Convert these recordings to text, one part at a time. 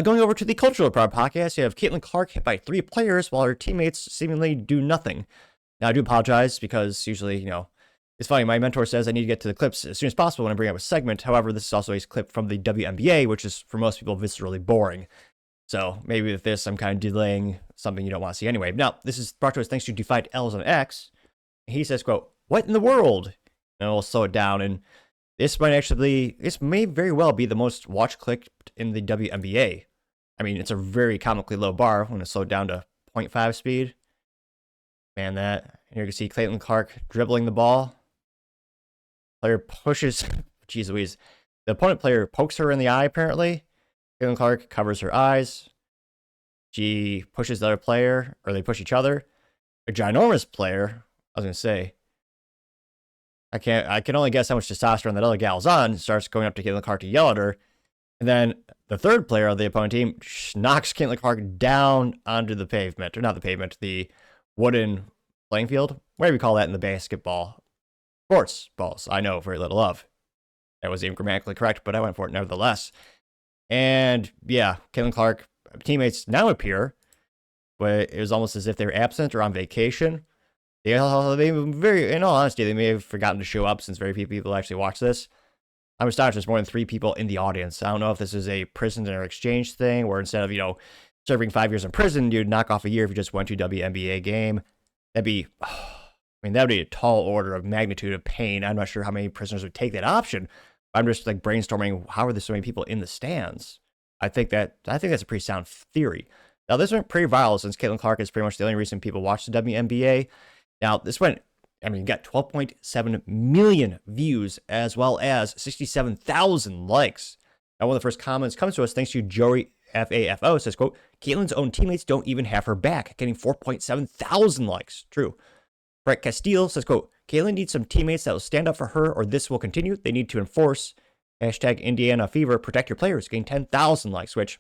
Going over to the Cultural Proud podcast, you have Caitlin Clark hit by 3 players while her teammates seemingly do nothing. Now, I do apologize because usually, it's funny. My mentor says I need to get to the clips as soon as possible when I bring up a segment. However, this is also a clip from the WNBA, which is, for most people, viscerally boring. So maybe with this, I'm kind of delaying something you don't want to see anyway. Now, this is brought to us thanks to Defied L's on X. He says, quote, "What in the world?" And we'll slow it down. And this may very well be the most watch clicked in the WNBA. I mean, it's a very comically low bar when it's slowed down to 0.5 speed. Man, that. Here you can see Caitlin Clark dribbling the ball. Player pushes, geez Louise. The opponent player pokes her in the eye, apparently. Caitlin Clark covers her eyes. She pushes the other player, or they push each other. A ginormous player, I was going to say. I can only guess how much testosterone that other gal's on. Starts going up to Caitlin Clark to yell at her. And then the third player of the opponent team knocks Caitlin Clark down onto the pavement. Or not the pavement, the wooden playing field. Whatever you call that in the basketball. Sports balls, I know very little of. That wasn't even grammatically correct, but I went for it nevertheless. And yeah, Caitlin Clark teammates now appear, but it was almost as if they were absent or on vacation. In all honesty, they may have forgotten to show up since very few people actually watch this. I'm astonished there's more than 3 people in the audience. I don't know if this is a prisoner exchange thing, where instead of, serving 5 years in prison, you'd knock off a year if you just went to a WNBA game. That'd be a tall order of magnitude of pain. I'm not sure how many prisoners would take that option. I'm just brainstorming, how are there so many people in the stands? I think that's a pretty sound theory. Now, this went pretty viral since Caitlin Clark is pretty much the only reason people watch the WNBA. Now, this got 12.7 million views as well as 67,000 likes. Now, one of the first comments comes to us thanks to Joey FAFO. Says, quote, "Caitlin's own teammates don't even have her back," getting 4.7 thousand likes. True. Brett Castile says, quote, "Caitlin needs some teammates that will stand up for her or this will continue. They need to enforce #Indiana Fever, protect your players," getting 10,000 likes, which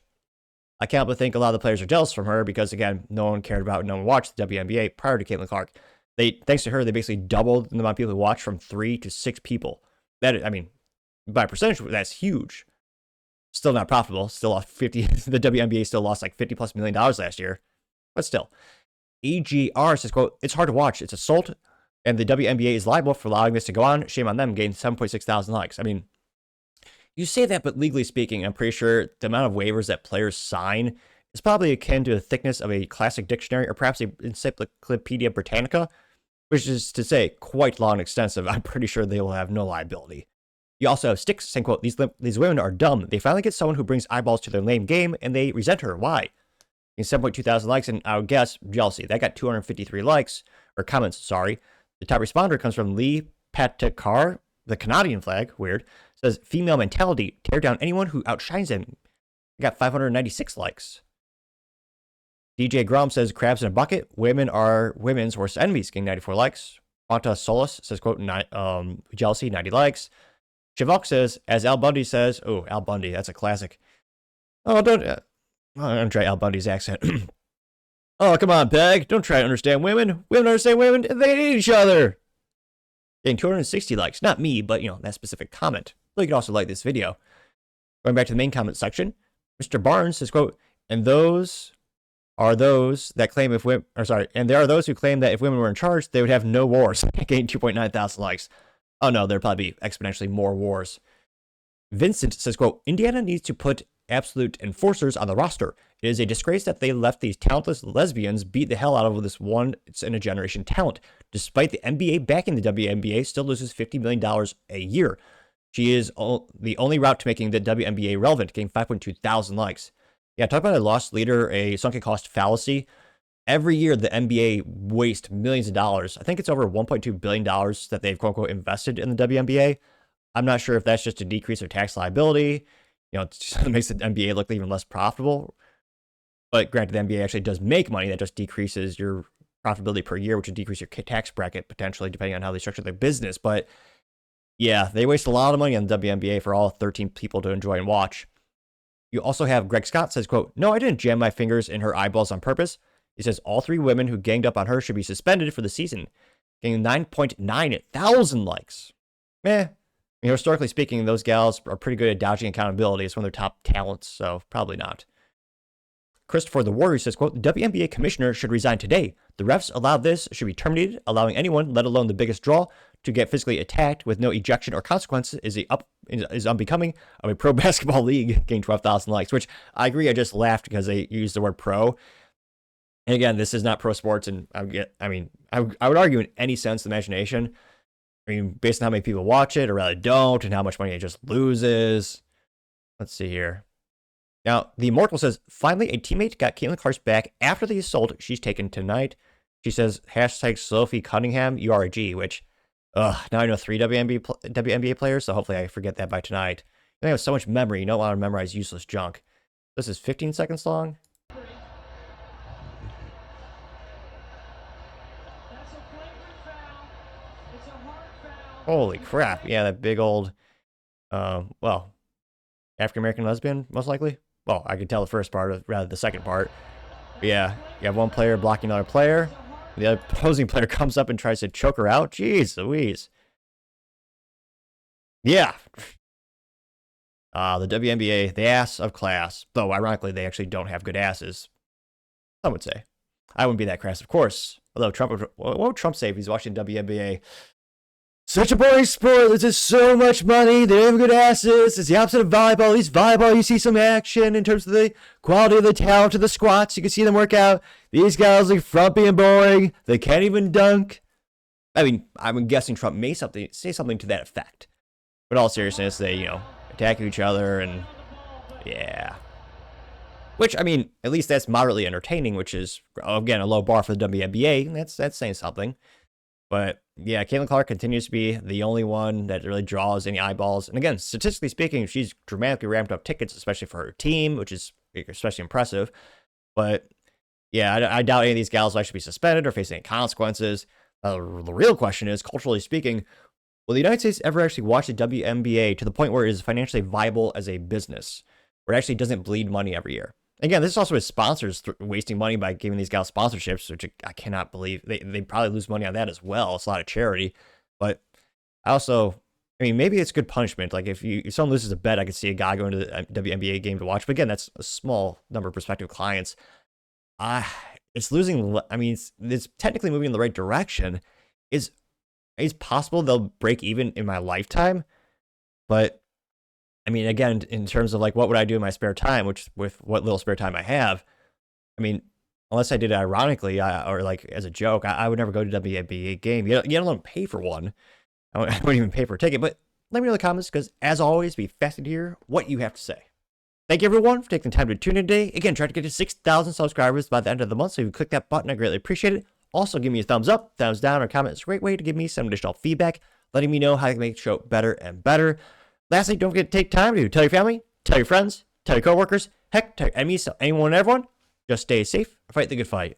I can't but think a lot of the players are jealous from her because, again, no one cared about, no one watched the WNBA prior to Caitlin Clark. Thanks to her, they basically doubled the amount of people who watched from 3 to 6 people. By percentage, that's huge. Still not profitable. Still lost 50. The WNBA still lost like $50+ million last year. But still. AGR says, quote, "It's hard to watch. It's assault, and the WNBA is liable for allowing this to go on. Shame on them." Gained 7.6 thousand likes. I mean, you say that, but legally speaking, I'm pretty sure the amount of waivers that players sign is probably akin to the thickness of a classic dictionary or perhaps a Encyclopedia Britannica, which is to say quite long and extensive. I'm pretty sure they will have no liability. You also have Sticks saying, quote, these women are dumb. They finally get someone who brings eyeballs to their lame game, and they resent her. Why? In 7.2 thousand likes, and I would guess jealousy. That got 253 likes, or comments, sorry. The top responder comes from Lee Patakar, the Canadian flag, weird. Says, "Female mentality, tear down anyone who outshines them." It got 596 likes. DJ Grom says, "Crabs in a bucket. Women are women's worst enemies," getting 94 likes. Quanta Solus says, quote, "Jealousy, 90 likes." Chivok says, as Al Bundy says, oh, Al Bundy, that's a classic. Oh, I'm trying Al Bundy's accent. "Oh, come on, Peg. Don't try to understand women. Women understand women. They hate each other." Getting 260 likes. Not me, but, that specific comment. But you can also like this video. Going back to the main comment section, Mr. Barnes says, quote, "And those are those that claim and there are those who claim that if women were in charge, they would have no wars." Getting 2.9 thousand likes. Oh no, there'd probably be exponentially more wars. Vincent says, quote, "Indiana needs to put absolute enforcers on the roster. It is a disgrace that they let these talentless lesbians beat the hell out of this once-in-a-generation talent. Despite the NBA backing the WNBA, still loses $50 million a year. She is the only route to making the WNBA relevant," getting 5.2 thousand likes. Yeah, talk about a lost leader, a sunken cost fallacy. Every year, the NBA wastes millions of dollars. I think it's over $1.2 billion that they've, quote unquote, invested in the WNBA. I'm not sure if that's just a decrease of tax liability. It just makes the NBA look even less profitable. But granted, the NBA actually does make money. That just decreases your profitability per year, which would decrease your tax bracket potentially, depending on how they structure their business. But yeah, they waste a lot of money on the WNBA for all 13 people to enjoy and watch. You also have Greg Scott says, quote, "No, I didn't jam my fingers in her eyeballs on purpose." He says all 3 women who ganged up on her should be suspended for the season, getting 9.9 thousand likes. Historically speaking, those gals are pretty good at dodging accountability. It's one of their top talents, so probably not. Christopher the Warrior says, quote, the WNBA commissioner should resign today. The refs allowed this should be terminated. Allowing anyone, let alone the biggest draw, to get physically attacked with no ejection or consequences is unbecoming of a pro basketball league getting 12,000 likes, which I agree. I just laughed because they used the word pro. And again, this is not pro sports. And I would argue in any sense of the imagination. I mean, based on how many people watch it or rather don't and how much money it just loses. Let's see here. Now, the Immortal says, finally, a teammate got Caitlin Clark's back after the assault she's taken tonight. She says, hashtag Sophie Cunningham, you are a G, which, now I know 3 WNBA players, so hopefully I forget that by tonight. I have so much memory, you don't want to memorize useless junk. This is 15 seconds long. Holy crap. Yeah, that big old, well, African-American lesbian, most likely. Well, I could tell the first part, rather the second part. But yeah, you have one player blocking another player. The other opposing player comes up and tries to choke her out. Jeez Louise. Yeah. The WNBA, the ass of class. Though, ironically, they actually don't have good asses. Some would say. I wouldn't be that crass, of course. Although what would Trump say if he's watching WNBA? Such a boring sport. There's just so much money. They don't have good asses. It's the opposite of volleyball. At least volleyball, you see some action in terms of the quality of the talent of the squats. You can see them work out. These guys look frumpy and boring. They can't even dunk. I mean, I'm guessing Trump may say something to that effect. But in all seriousness, they, attack each other and yeah. Which, I mean, at least that's moderately entertaining, which is, again, a low bar for the WNBA. And that's saying something. But yeah, Caitlin Clark continues to be the only one that really draws any eyeballs. And again, statistically speaking, she's dramatically ramped up tickets, especially for her team, which is especially impressive. But yeah, I doubt any of these gals will actually be suspended or face any consequences. The real question is, culturally speaking, will the United States ever actually watch the WNBA to the point where it is financially viable as a business, where it actually doesn't bleed money every year? Again, this is also with sponsors wasting money by giving these guys sponsorships, which I cannot believe. They probably lose money on that as well. It's a lot of charity. But maybe it's good punishment. Like if someone loses a bet, I could see a guy going to the WNBA game to watch. But again, that's a small number of prospective clients. It's losing. I mean, it's technically moving in the right direction. It's possible they'll break even in my lifetime. But I mean, again, in terms of like, what would I do in my spare time, which with what little spare time I have, I mean, unless I did it ironically or like as a joke, I would never go to WNBA game. You don't pay for one. I wouldn't even pay for a ticket. But let me know in the comments because, as always, be fascinated to hear what you have to say. Thank you, everyone, for taking the time to tune in today. Again, try to get to 6,000 subscribers by the end of the month. So if you click that button, I greatly appreciate it. Also, give me a thumbs up, thumbs down, or comment. It's a great way to give me some additional feedback, letting me know how I can make the show better and better. Lastly, don't forget to take time to tell your family, tell your friends, tell your coworkers, heck, tell your enemies, tell anyone and everyone. Just stay safe, fight the good fight.